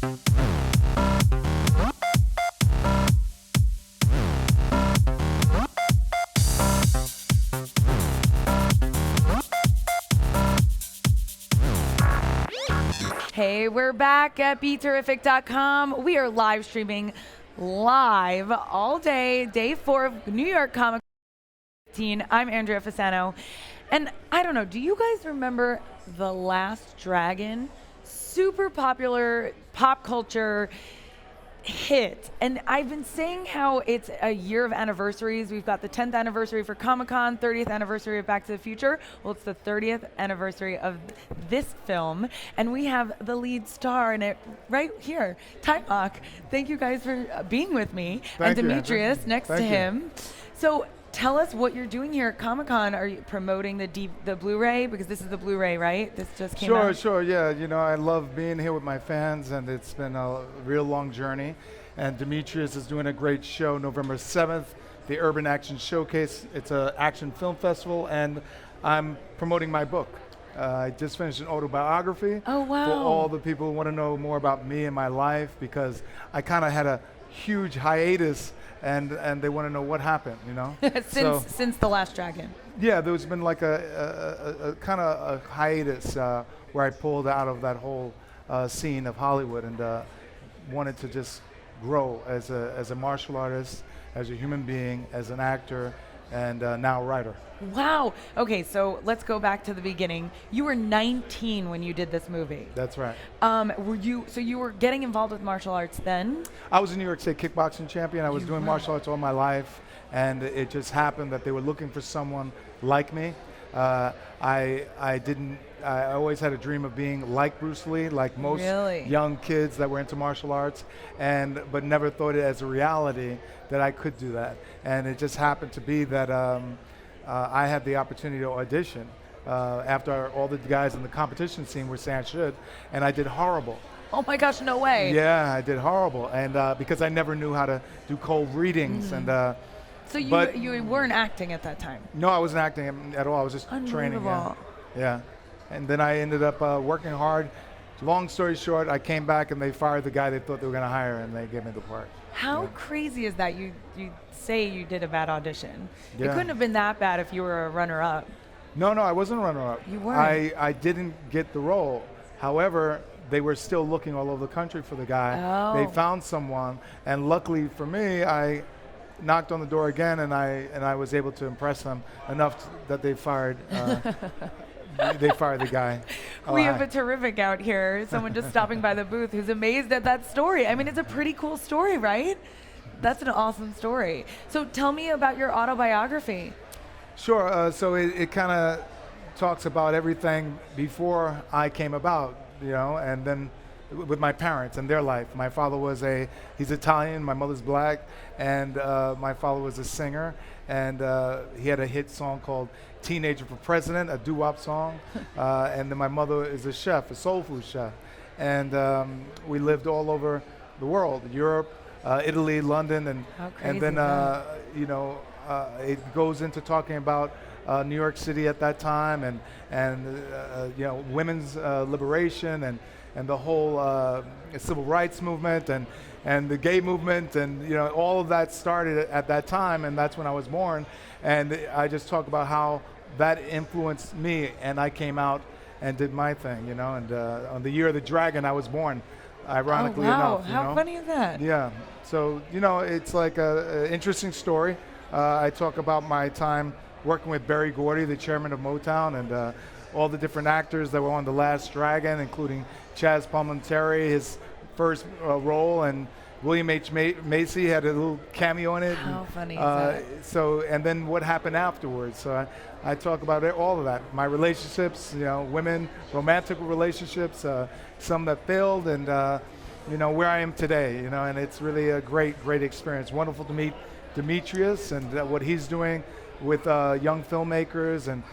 Hey, we're back at BeTerrific.com. We are live streaming live all day, day 4 of New York Comic Con 2015. I'm Andrea Fasano. And I don't know, do you guys remember The Last Dragon? Super popular pop culture hit. And I've been saying how it's a year of anniversaries. We've got the 10th anniversary for Comic-Con, 30th anniversary of Back to the Future. Well, it's the 30th anniversary of this film, and we have the lead star in it right here, Taimak. Thank you guys for being with me. Thank and you, Demetrius next to Thank you. him. So tell us what you're doing here at Comic-Con. Are you promoting the Blu-ray? Because this is the Blu-ray, right? This just came out. Sure, yeah. You know, I love being here with my fans, and it's been a real long journey. And Demetrius is doing a great show November 7th, the Urban Action Showcase. It's an action film festival, and I'm promoting my book. I just finished an autobiography. Oh, wow. For all the people who want to know more about me and my life, because I kind of had a huge hiatus, and they want to know what happened, you know? since The Last Dragon. Yeah, there's been like a kind of a hiatus where I pulled out of that whole scene of Hollywood and wanted to just grow as a martial artist, as a human being, as an actor, and now a writer. Wow. Okay, so let's go back to the beginning. You were 19 when you did this movie. That's right. So you were getting involved with martial arts then? I was a New York State kickboxing champion. I was doing martial arts all my life, and it just happened that they were looking for someone like me. I always had a dream of being like Bruce Lee, like most young kids that were into martial arts, but never thought it as a reality that I could do that. And it just happened to be that I had the opportunity to audition after all the guys in the competition scene were saying I should, and I did horrible. Oh my gosh, no way. Yeah, I did horrible, and because I never knew how to do cold readings. And so you weren't acting at that time? No, I wasn't acting at all. I was just training. Yeah. And then I ended up working hard. Long story short, I came back and they fired the guy they thought they were going to hire, and they gave me the part. How crazy is that? You say you did a bad audition. Yeah. It couldn't have been that bad if you were a runner-up. No, I wasn't a runner-up. You weren't. I didn't get the role. However, they were still looking all over the country for the guy. Oh. They found someone, and luckily for me, I knocked on the door again, and I was able to impress them enough that they fired. They fired the guy. We have a terrific out here. Someone just stopping by the booth who's amazed at that story. I mean, it's a pretty cool story, right? That's an awesome story. So tell me about your autobiography. Sure. So it kind of talks about everything before I came about, you know, and then with my parents and their life. My father he's Italian, my mother's black, and my father was a singer, and he had a hit song called Teenager for President, a doo-wop song, and then my mother is a chef, a soul food chef, and we lived all over the world, Europe, Italy, London, and then you know, it goes into talking about New York City at that time, and you know, women's liberation, and the whole civil rights movement, and the gay movement, and you know, all of that started at that time, and that's when I was born. And I just talk about how that influenced me, and I came out and did my thing, you know. And on the year of the dragon, I was born, ironically enough. How funny is that? Yeah. So, you know, it's like an interesting story. I talk about my time working with Berry Gordy, the chairman of Motown, and all the different actors that were on The Last Dragon, including Chaz Palminteri, his first role, and William H. Macy had a little cameo in it. How funny is that? So, and then what happened afterwards. So I talk about all of that. My relationships, you know, women, romantic relationships, some that failed, and you know, where I am today, you know, and it's really a great experience. Wonderful to meet Demetrius and what he's doing with young filmmakers and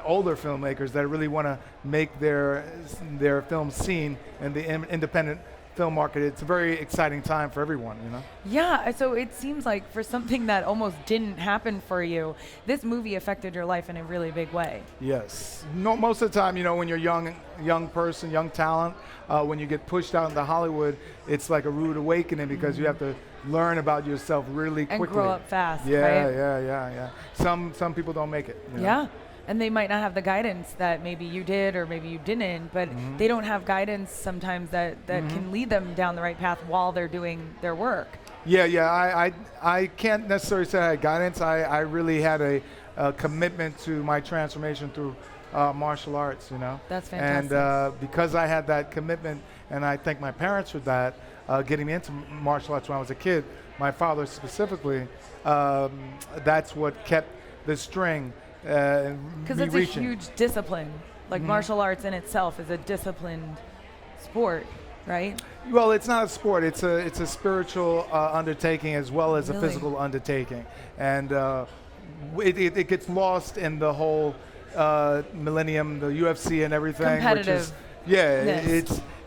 older filmmakers that really want to make their films seen in the independent film market. It's a very exciting time for everyone, you know? Yeah, so it seems like for something that almost didn't happen for you, this movie affected your life in a really big way. Yes. No, most of the time, you know, when you're young person, young talent, when you get pushed out into Hollywood, it's like a rude awakening because you have to learn about yourself really quickly. And grow up fast, Yeah, right? yeah. Some people don't make it. You know? Yeah. And they might not have the guidance that maybe you did or maybe you didn't, but they don't have guidance sometimes that can lead them down the right path while they're doing their work. Yeah. I can't necessarily say I had guidance. I really had a commitment to my transformation through martial arts, you know. That's fantastic. And because I had that commitment, and I thank my parents for that, getting me into martial arts when I was a kid, my father specifically, that's what kept the string. Because it's a huge discipline. Like martial arts in itself is a disciplined sport, right? Well, it's not a sport. It's a spiritual undertaking as well as a physical undertaking, and it gets lost in the whole millennium, the UFC and everything. Competitive.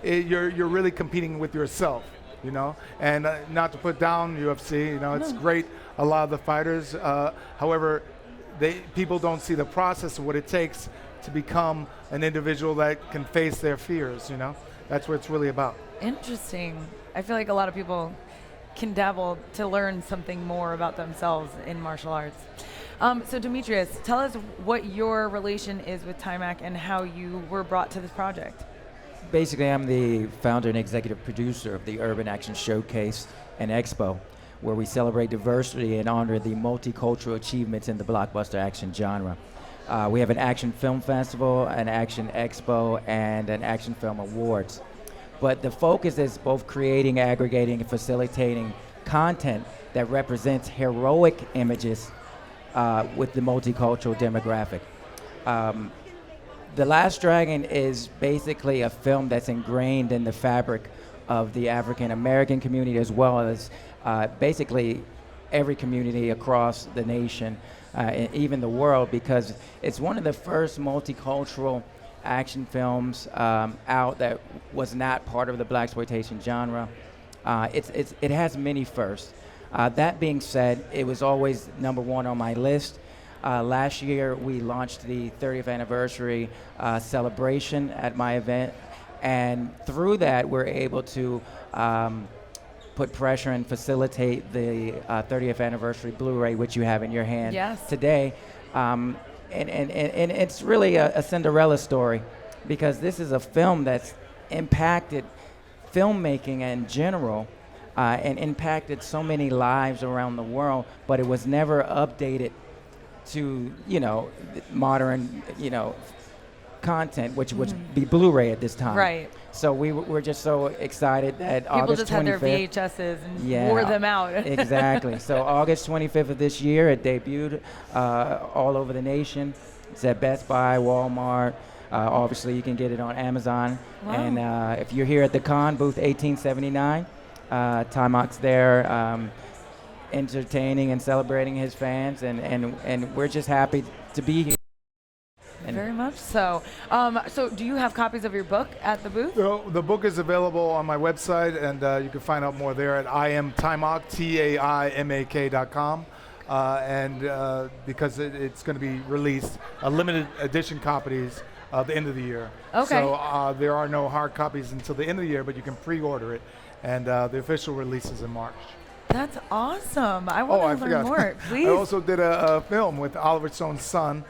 You're really competing with yourself, you know. And not to put down UFC, you know, it's great. A lot of the fighters, however. People don't see the process of what it takes to become an individual that can face their fears, you know? That's what it's really about. Interesting. I feel like a lot of people can dabble to learn something more about themselves in martial arts. So Demetrius, tell us what your relation is with Taimak and how you were brought to this project. Basically, I'm the founder and executive producer of the Urban Action Showcase and Expo, where we celebrate diversity and honor the multicultural achievements in the blockbuster action genre. We have an action film festival, an action expo, and an action film awards. But the focus is both creating, aggregating, and facilitating content that represents heroic images with the multicultural demographic. The Last Dragon is basically a film that's ingrained in the fabric of the African American community as well as basically every community across the nation and even the world, because it's one of the first multicultural action films out that was not part of the blaxploitation genre. It has many firsts. That being said, it was always #1 on my list. Last year we launched the 30th anniversary celebration at my event, and through that we're able to put pressure and facilitate the 30th anniversary Bluray, which you have in your hand today. And it's really a Cinderella story, because this is a film that's impacted filmmaking in general and impacted so many lives around the world, but it was never updated to, you know, modern, you know, content, which would be Blu-ray at this time. Right. So we're just so excited that people August just 25th. had their VHSs and wore them out. Exactly. So August 25th of this year, it debuted all over the nation. It's at Best Buy, Walmart. Obviously, you can get it on Amazon. Wow. And if you're here at the con, booth 1879, Taimak's there entertaining and celebrating his fans, and we're just happy to be here. Very much so. So do you have copies of your book at the booth? So the book is available on my website, and you can find out more there at iamtaimak, TAIMAK.com. And because it's going to be released, limited edition copies at the end of the year. Okay. So there are no hard copies until the end of the year, but you can pre-order it, and the official release is in March. That's awesome. I want to learn more. Please. I also did a film with Oliver Stone's son,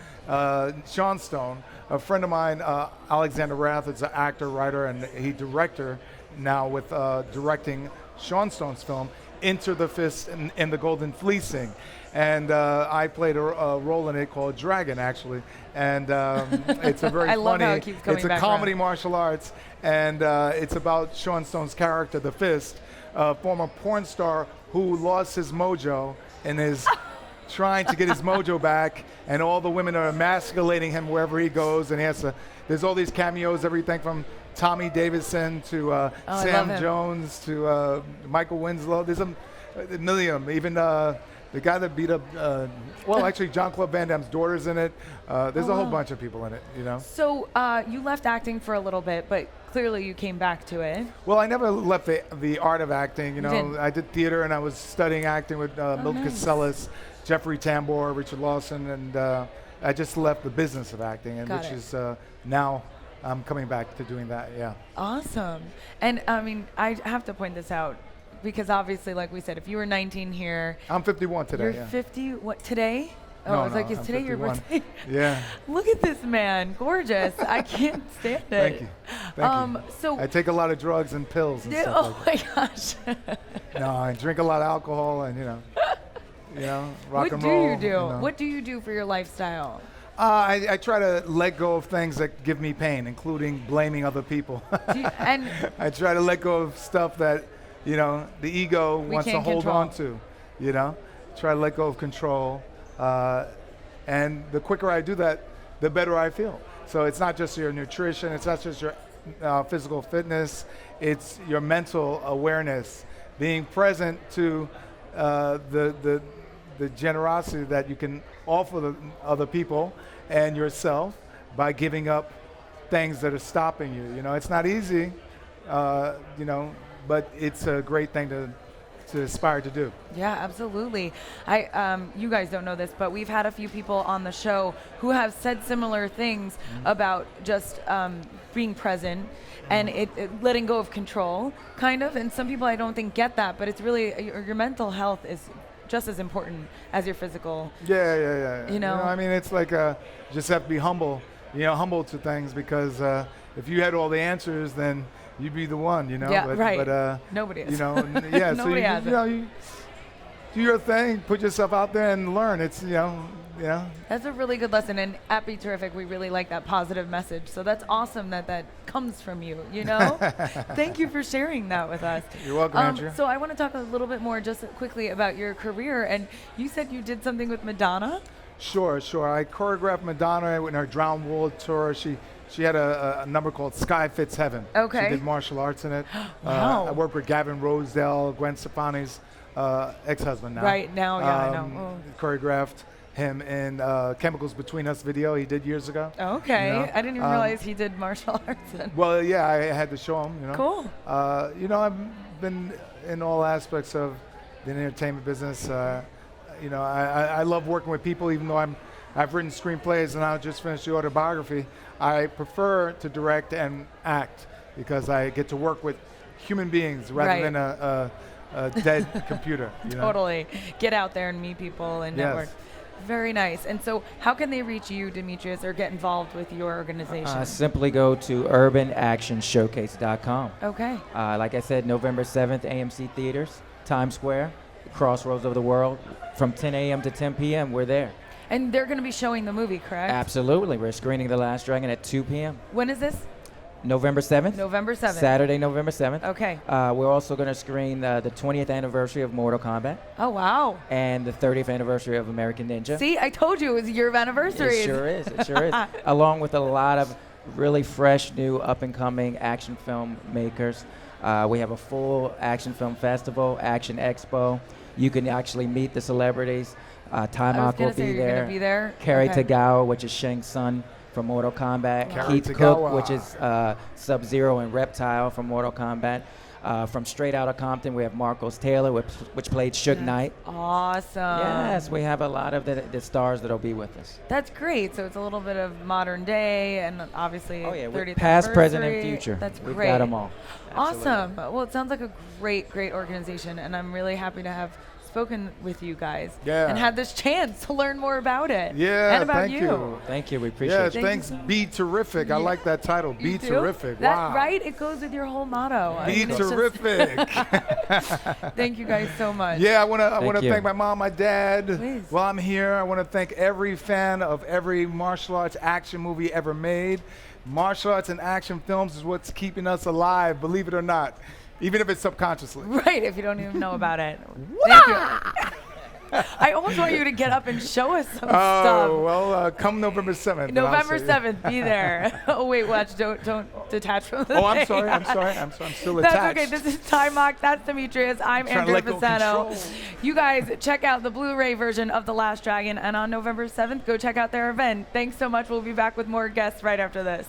Sean Stone. A friend of mine, Alexander Rath, is an actor, writer, and he director now with directing Sean Stone's film, Enter the Fist and the Golden Fleecing. And I played a role in it called Dragon, actually. And it's a very I funny, love how it keeps coming it's a back comedy around. martial arts, and it's about Sean Stone's character, the Fist, a former porn star who lost his mojo and is trying to get his mojo back, and all the women are emasculating him wherever he goes, and he has to, there's all these cameos, everything from Tommy Davidson to Sam Jones to Michael Winslow. There's a million of them. Even the guy that beat up, well, actually, Jean-Claude Van Damme's daughter's in it. There's a whole bunch of people in it, you know. So you left acting for a little bit, but clearly you came back to it. Well, I never left the art of acting. You know, didn't? I did theater, and I was studying acting with Milton nice. Casellas, Jeffrey Tambor, Richard Lawson, and I just left the business of acting, and Got which it. is now I'm coming back to doing that. Yeah. Awesome. And I mean, I have to point this out because obviously, like we said, if you were 19 here, I'm 51 today. you're yeah. 50. What today? Oh, No, I was like, no, is I'm today your 51. birthday? Yeah. Look at this man, gorgeous. I can't stand it. Thank you. Thank you. So, I take a lot of drugs and pills and stuff oh like my gosh. that. No, I drink a lot of alcohol and rock What and do roll. you do? know. What do you do for your lifestyle? I try to let go of things that give me pain, including blaming other people. And I try to let go of stuff that, the ego wants to can't hold control. on to, Try to let go of control. And the quicker I do that, the better I feel. So it's not just your nutrition, it's not just your physical fitness, it's your mental awareness, being present to the generosity that you can offer the other people and yourself by giving up things that are stopping you. It's not easy, but it's a great thing to aspire to do. yeah, absolutely. You guys don't know this, but we've had a few people on the show who have said similar things about just being present and it letting go of control, kind of. And some people I don't think get that, but it's really your mental health is just as important as your physical. Yeah. I mean, it's like just have to be humble, humble to things because if you had all the answers, then you'd be the one, Yeah, but, right. But, Nobody is. Yeah. So Nobody has it. you do your thing, put yourself out there and learn. It's That's a really good lesson, and at BeTerrific, we really like that positive message. So that's awesome that comes from you. Thank you for sharing that with us. You're welcome, Andrea. So I want to talk a little bit more, just quickly, about your career. And you said you did something with Madonna. Sure. I choreographed Madonna in her Drowned World tour. She had a number called Sky Fits Heaven. Okay. She did martial arts in it. Wow. I worked with Gavin Rosedale, Gwen Stefani's ex-husband now. Right now, yeah, I know. Choreographed him in Chemicals Between Us video he did years ago. Okay, I didn't even realize he did martial arts. Then. Well, yeah, I had to show him. Cool. I've been in all aspects of the entertainment business. I love working with people, even though I've written screenplays and I just finished the Autobiography. I prefer to direct and act because I get to work with human beings rather than a dead computer. Totally. Get out there and meet people and network. Very nice. And so how can they reach you, Demetrius, or get involved with your organization? Simply go to urbanactionshowcase.com. Okay. Like I said, November 7th, AMC Theaters, Times Square, crossroads of the world. From 10 a.m. to 10 p.m., we're there. And they're going to be showing the movie, correct? Absolutely. We're screening The Last Dragon at 2 p.m. When is this? November 7th. November 7th. Saturday, November 7th. Okay. We're also going to screen the 20th anniversary of Mortal Kombat Oh, wow. and the 30th anniversary of American Ninja. See, I told you it was a year of anniversaries. It sure is. It sure is. Along with a lot of really fresh, new, up-and-coming action film makers. We have a full action film festival, Action Expo. You can actually meet the celebrities. Taimak will be you're gonna be there. Carrie Okay. Tagawa, which is Shang Tsung from Mortal Kombat. Carrie Keith Tagawa. Cook, which is Sub-Zero and Reptile from Mortal Kombat. From Straight Outta Compton, we have Marcos Taylor, which played Suge Knight. Awesome. Yes, we have a lot of the stars that'll be with us. That's great. So it's a little bit of modern day and obviously Oh yeah, 30th past, present, and anniversary. future. That's We've great. got them all. Awesome. Well, it sounds like a great organization, and I'm really happy to have spoken with you guys and had this chance to learn more about it. Yeah, and about thank you. you. Thank you. We appreciate Yes, it. thanks. Be terrific. I like that title. Be You do? terrific. That, Wow. Right? It goes with your whole motto. I Be mean, it's just- terrific. Thank you guys so much. Yeah, I want to you. thank my mom, my dad. Please. While I'm here, I want to thank every fan of every martial arts action movie ever made. Martial arts and action films is what's keeping us alive, believe it or not, even if it's subconsciously. Right, if you don't even know about it. Thank you. I almost want you to get up and show us some stuff. Oh, well, come November 7th. November 7th, be there. Oh, wait, watch, don't detach from the Oh, I'm thing. sorry. I'm still That's attached. okay. This is Taimak. That's Demetrius. I'm trying to Andrea let go of Fasano. control. You guys check out the Bluray version of The Last Dragon, and on November 7th, go check out their event. Thanks so much. We'll be back with more guests right after this.